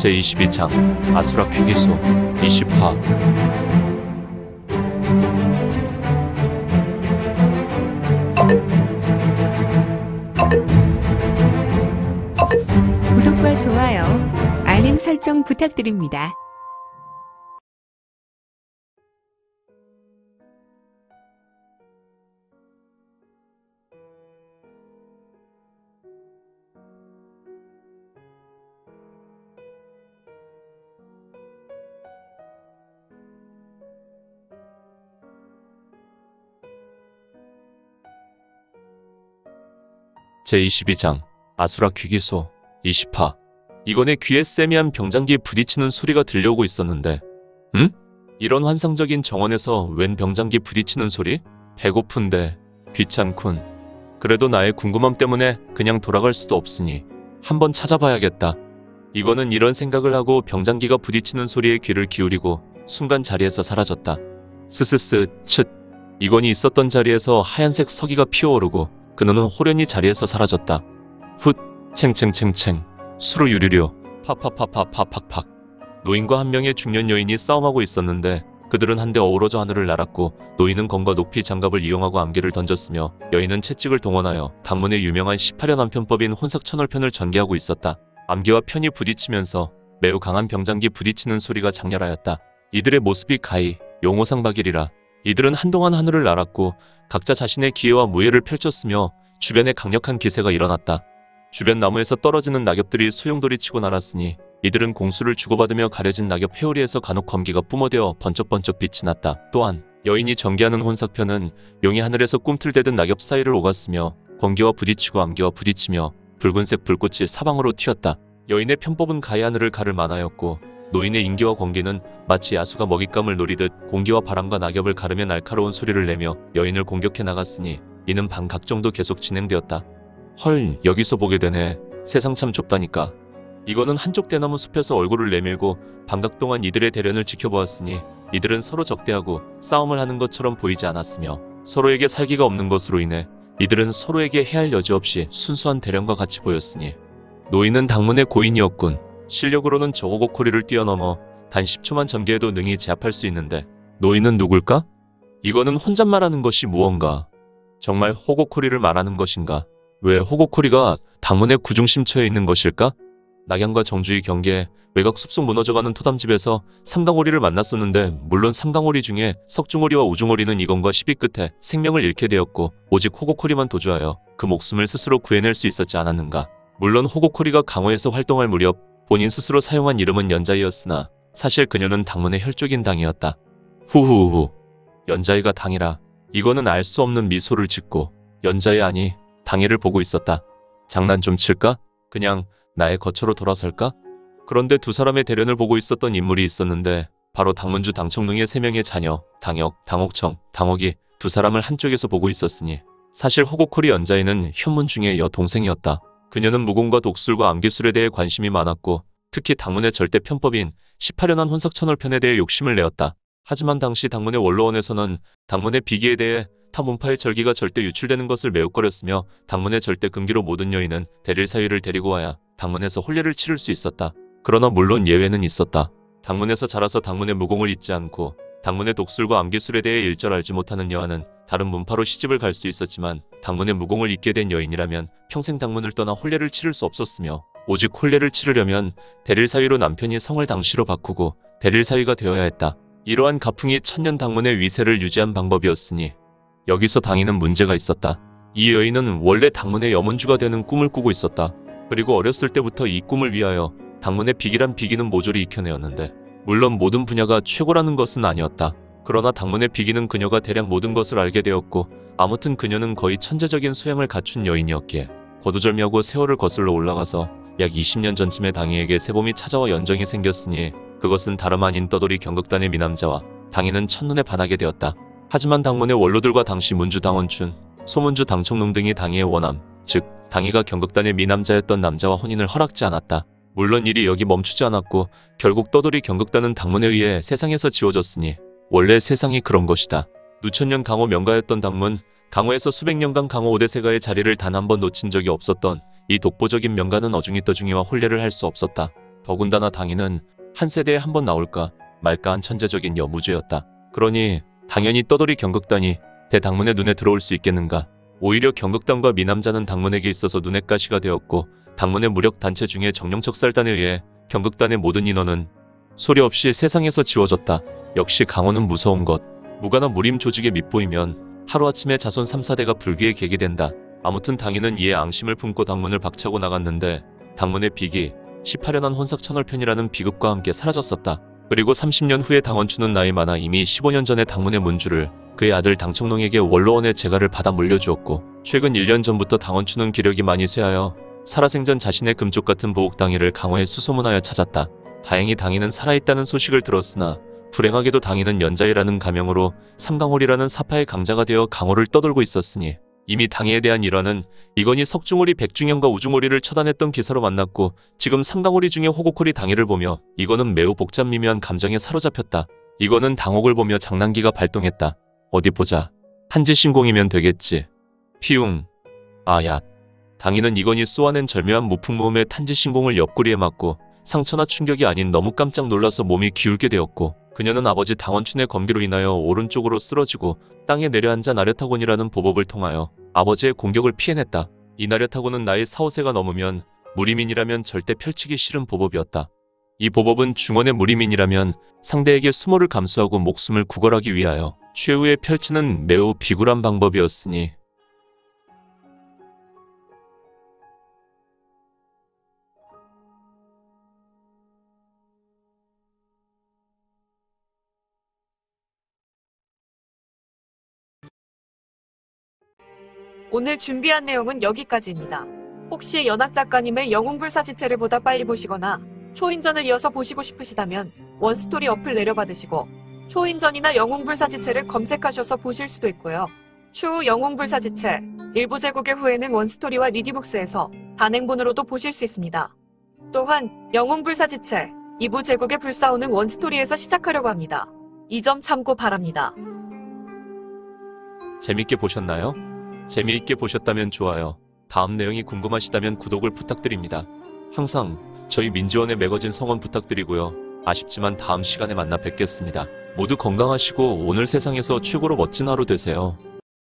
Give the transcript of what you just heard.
제22장 아수라 퀴기소 20화. 구독과 좋아요, 알림 설정 부탁드립니다. 제22장 아수라 퀴기소 20화. 이건의 귀에 세미한 병장기에 부딪히는 소리가 들려오고 있었는데, 이런 환상적인 정원에서 웬 병장기 부딪히는 소리? 배고픈데 귀찮군. 그래도 나의 궁금함 때문에 그냥 돌아갈 수도 없으니 한번 찾아봐야겠다. 이거는 이런 생각을 하고 병장기가 부딪히는 소리에 귀를 기울이고 순간 자리에서 사라졌다. 스스스 츳. 이건이 있었던 자리에서 하얀색 서기가 피어오르고 그는 호련히 자리에서 사라졌다. 훗. 챙챙챙챙. 수루 유리료. 팍팍팍팍팍팍팍. 노인과 한 명의 중년 여인이 싸움하고 있었는데 그들은 한데 어우러져 하늘을 날았고 노인은 검과 높이 장갑을 이용하고 암기를 던졌으며 여인은 채찍을 동원하여 당문의 유명한 18연 한편법인 혼삭천월편을 전개하고 있었다. 암기와 편이 부딪히면서 매우 강한 병장기 부딪히는 소리가 장렬하였다. 이들의 모습이 가히 용호상박이리라. 이들은 한동안 하늘을 날았고 각자 자신의 기회와 무예를 펼쳤으며 주변에 강력한 기세가 일어났다. 주변 나무에서 떨어지는 낙엽들이 소용돌이치고 날았으니 이들은 공수를 주고받으며 가려진 낙엽 회오리에서 간혹 검기가 뿜어대어 번쩍번쩍 빛이 났다. 또한 여인이 전개하는 혼삭편은 용이 하늘에서 꿈틀대던 낙엽 사이를 오갔으며 검기와 부딪히고 암기와 부딪히며 붉은색 불꽃이 사방으로 튀었다. 여인의 편법은 가히 하늘을 가를 만하였고 노인의 인기와 공기는 마치 야수가 먹잇감을 노리듯 공기와 바람과 낙엽을 가르며 날카로운 소리를 내며 여인을 공격해 나갔으니 이는 반각정도 계속 진행되었다. 헐, 여기서 보게 되네. 세상 참 좁다니까. 이거는 한쪽 대나무 숲에서 얼굴을 내밀고 반각 동안 이들의 대련을 지켜보았으니 이들은 서로 적대하고 싸움을 하는 것처럼 보이지 않았으며 서로에게 살기가 없는 것으로 인해 이들은 서로에게 해할 여지 없이 순수한 대련과 같이 보였으니 노인은 당문의 고인이었군. 실력으로는 저 호고코리를 뛰어넘어 단 10초만 전개해도 능히 제압할 수 있는데 노인은 누굴까? 이거는 혼잣말하는 것이 무언가? 정말 호고코리를 말하는 것인가? 왜 호고코리가 당문의 구중심처에 있는 것일까? 낙양과 정주의 경계에 외곽 숲속 무너져가는 토담집에서 삼강오리를 만났었는데 물론 삼강오리 중에 석중오리와 우중오리는 이건과 시비 끝에 생명을 잃게 되었고 오직 호고코리만 도주하여 그 목숨을 스스로 구해낼 수 있었지 않았는가. 물론 호고코리가 강호에서 활동할 무렵 본인 스스로 사용한 이름은 연자이였으나 사실 그녀는 당문의 혈족인 당이었다. 후후후. 연자이가 당이라. 이거는 알 수 없는 미소를 짓고 연자이 아니 당해를 보고 있었다. 장난 좀 칠까? 그냥 나의 거처로 돌아설까? 그런데 두 사람의 대련을 보고 있었던 인물이 있었는데 바로 당문주 당청릉의 세 명의 자녀 당역, 당옥청, 당옥이 두 사람을 한쪽에서 보고 있었으니 사실 호고코리 연자에는 현문 중의 여동생이었다. 그녀는 무공과 독술과 암기술에 대해 관심이 많았고 특히 당문의 절대 편법인 18연한 혼삭천월편에 대해 욕심을 내었다. 하지만 당시 당문의 원로원에서는 당문의 비기에 대해 타 문파의 절기가 절대 유출되는 것을 매우 꺼렸으며 당문의 절대 금기로 모든 여인은 대릴 사위를 데리고 와야 당문에서 혼례를 치를 수 있었다. 그러나 물론 예외는 있었다. 당문에서 자라서 당문의 무공을 잊지 않고 당문의 독술과 암기술에 대해 일절 알지 못하는 여아는 다른 문파로 시집을 갈 수 있었지만 당문의 무공을 잊게 된 여인이라면 평생 당문을 떠나 혼례를 치를 수 없었으며 오직 혼례를 치르려면 대릴 사위로 남편이 성을 당시로 바꾸고 대릴 사위가 되어야 했다. 이러한 가풍이 천년 당문의 위세를 유지한 방법이었으니 여기서 당이는 문제가 있었다. 이 여인은 원래 당문의 여문주가 되는 꿈을 꾸고 있었다. 그리고 어렸을 때부터 이 꿈을 위하여 당문의 비기란 비기는 모조리 익혀내었는데 물론 모든 분야가 최고라는 것은 아니었다. 그러나 당문의 비기는 그녀가 대략 모든 것을 알게 되었고 아무튼 그녀는 거의 천재적인 소양을 갖춘 여인이었기에 거두절미하고 세월을 거슬러 올라가서 약 20년 전쯤에 당이에게 세봄이 찾아와 연정이 생겼으니 그것은 다름 아닌 떠돌이 경극단의 미남자와 당이는 첫눈에 반하게 되었다. 하지만 당문의 원로들과 당시 문주 당원춘, 소문주 당청릉 등이 당이의 원함, 즉 당이가 경극단의 미남자였던 남자와 혼인을 허락지 않았다. 물론 일이 여기 멈추지 않았고 결국 떠돌이 경극단은 당문에 의해 세상에서 지워졌으니 원래 세상이 그런 것이다. 누천년 강호 명가였던 당문, 강호에서 수백 년간 강호 5대세가의 자리를 단 한 번 놓친 적이 없었던 이 독보적인 명가는 어중이 떠중이와 혼례를 할 수 없었다. 더군다나 당인은 한 세대에 한 번 나올까 말까 한 천재적인 여무주였다. 그러니 당연히 떠돌이 경극단이 대당문의 눈에 들어올 수 있겠는가. 오히려 경극단과 미남자는 당문에게 있어서 눈의 가시가 되었고 당문의 무력 단체 중에 정령척살단에 의해 경극단의 모든 인원은 소리 없이 세상에서 지워졌다. 역시 강호는 무서운 것. 무가나 무림 조직에 밑보이면 하루아침에 자손 3, 4대가 불기에 계기된다. 아무튼 당인은 이에 앙심을 품고 당문을 박차고 나갔는데 당문의 빅이 18연한 혼삭천월편이라는 비극과 함께 사라졌었다. 그리고 30년 후에 당원추는 나이 많아 이미 15년 전에 당문의 문주를 그의 아들 당청농에게 원로원의 재가를 받아 물려주었고 최근 1년 전부터 당원추는 기력이 많이 쇠하여 살아생전 자신의 금쪽 같은 보옥당이를 강호에 수소문하여 찾았다. 다행히 당인은 살아있다는 소식을 들었으나 불행하게도 당인은 연자이라는 가명으로 삼강홀이라는 사파의 강자가 되어 강호를 떠돌고 있었으니 이미 당해에 대한 일화는 이건희 석중홀이 백중현과 우중홀이를 처단했던 기사로 만났고 지금 삼강홀이 중에 호곡홀이 당일을 보며 이건은 매우 복잡 미묘한 감정에 사로잡혔다. 이건은 당혹을 보며 장난기가 발동했다. 어디 보자. 탄지신공이면 되겠지. 피웅. 아야. 당인은 이건희 쏘아낸 절묘한 무풍무음의 탄지신공을 옆구리에 맞고 상처나 충격이 아닌 너무 깜짝 놀라서 몸이 기울게 되었고 그녀는 아버지 당원춘의 검기로 인하여 오른쪽으로 쓰러지고 땅에 내려앉아 나려타곤이라는 보법을 통하여 아버지의 공격을 피해냈다. 이 나려타곤은 나이 4, 5세가 넘으면 무리민이라면 절대 펼치기 싫은 보법이었다. 이 보법은 중원의 무리민이라면 상대에게 수모를 감수하고 목숨을 구걸하기 위하여 최후에 펼치는 매우 비굴한 방법이었으니 오늘 준비한 내용은 여기까지입니다. 혹시 연학 작가님의 영웅불사지체를 보다 빨리 보시거나 초인전을 이어서 보시고 싶으시다면 원스토리 어플 내려받으시고 초인전이나 영웅불사지체를 검색하셔서 보실 수도 있고요. 추후 영웅불사지체 일부 제국의 후에는 원스토리와 리디북스에서 단행본으로도 보실 수 있습니다. 또한 영웅불사지체 2부 제국의 불사오는 원스토리에서 시작하려고 합니다. 이 점 참고 바랍니다. 재밌게 보셨나요? 재미있게 보셨다면 좋아요. 다음 내용이 궁금하시다면 구독을 부탁드립니다. 항상 저희 민지원의 매거진 성원 부탁드리고요. 아쉽지만 다음 시간에 만나 뵙겠습니다. 모두 건강하시고 오늘 세상에서 최고로 멋진 하루 되세요.